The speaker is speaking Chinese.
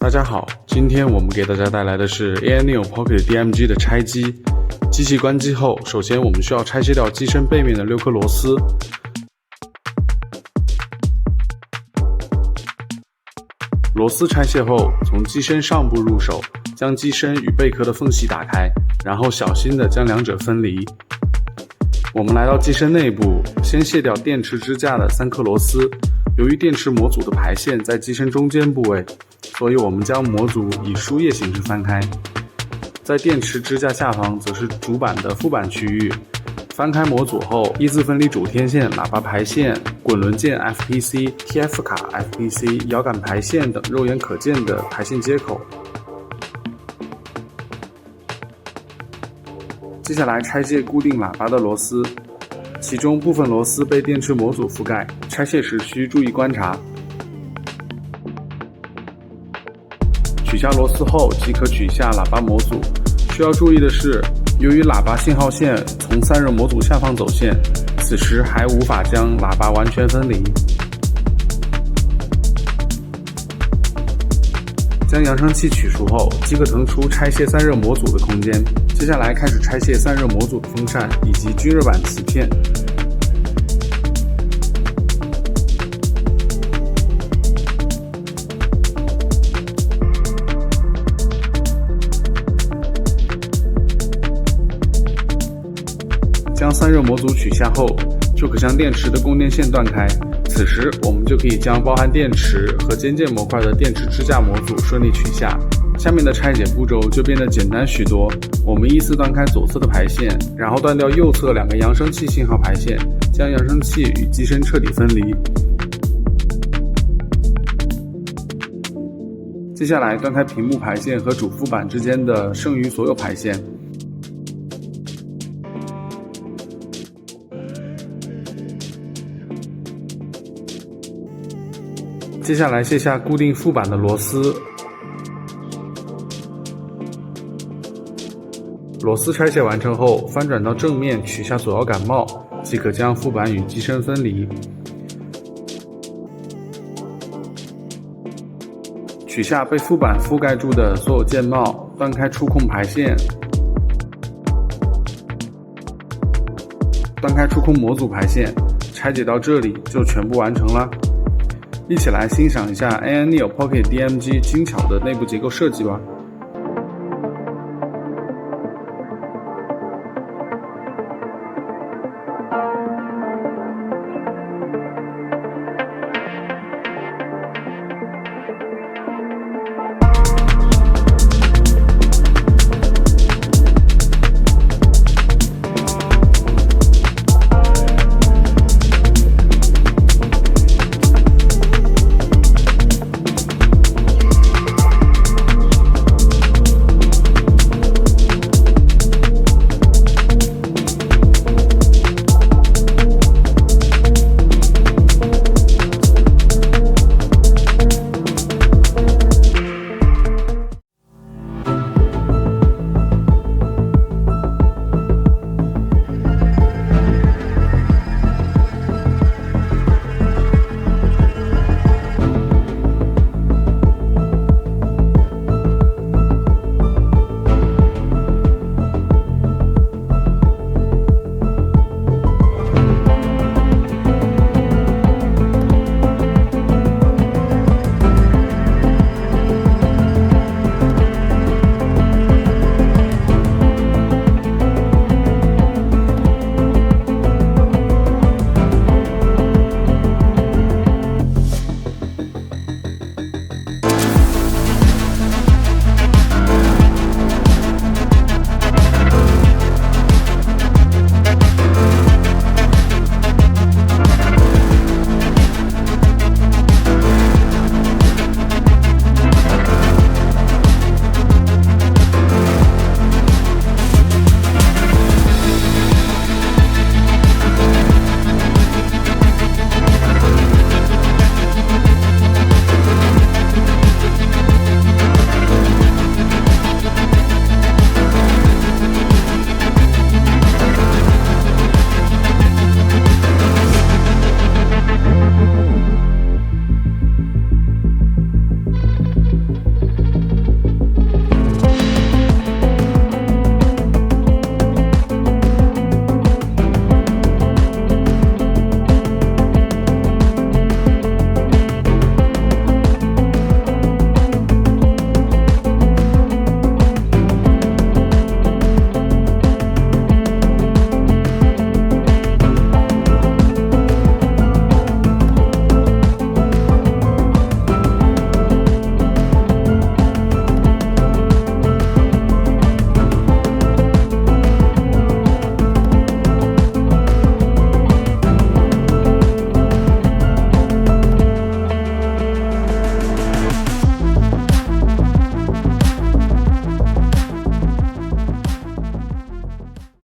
大家好，今天我们给大家带来的是 AYANEO Pocket DMG 的拆机。机器关机后，首先我们需要拆卸掉机身背面的6颗螺丝。螺丝拆卸后，从机身上部入手，将机身与贝壳的缝隙打开，然后小心地将两者分离。我们来到机身内部，先卸掉电池支架的3颗螺丝。由于电池模组的排线在机身中间部位，所以我们将模组以输液形式翻开。在电池支架下方则是主板的副板区域。翻开模组后，依次分离主天线、喇叭排线、滚轮键 FPC、TF 卡 FPC、摇杆排线等肉眼可见的排线接口。接下来拆卸固定喇叭的螺丝，其中部分螺丝被电池模组覆盖，拆卸时需注意观察。取下螺丝后即可取下喇叭模组。需要注意的是，由于喇叭信号线从散热模组下方走线，此时还无法将喇叭完全分离。将扬声器取出后，即可腾出拆卸散热模组的空间。接下来开始拆卸散热模组的风扇以及均热板磁片。将散热模组取下后，就可将电池的供电线断开。此时我们就可以将包含电池和尖键模块的电池支架模组顺利取下。下面的拆解步骤就变得简单许多。我们依次断开左侧的排线，然后断掉右侧2个扬声器信号排线，将扬声器与机身彻底分离。接下来断开屏幕排线和主副板之间的剩余所有排线。接下来卸下固定副板的螺丝。螺丝拆卸完成后，翻转到正面取下左摇杆帽，即可将副板与机身分离。取下被副板覆盖住的所有键帽，断开触控排线，断开触控模组排线。拆解到这里就全部完成了。一起来欣赏一下 AYANEO Pocket DMG 精巧的内部结构设计吧。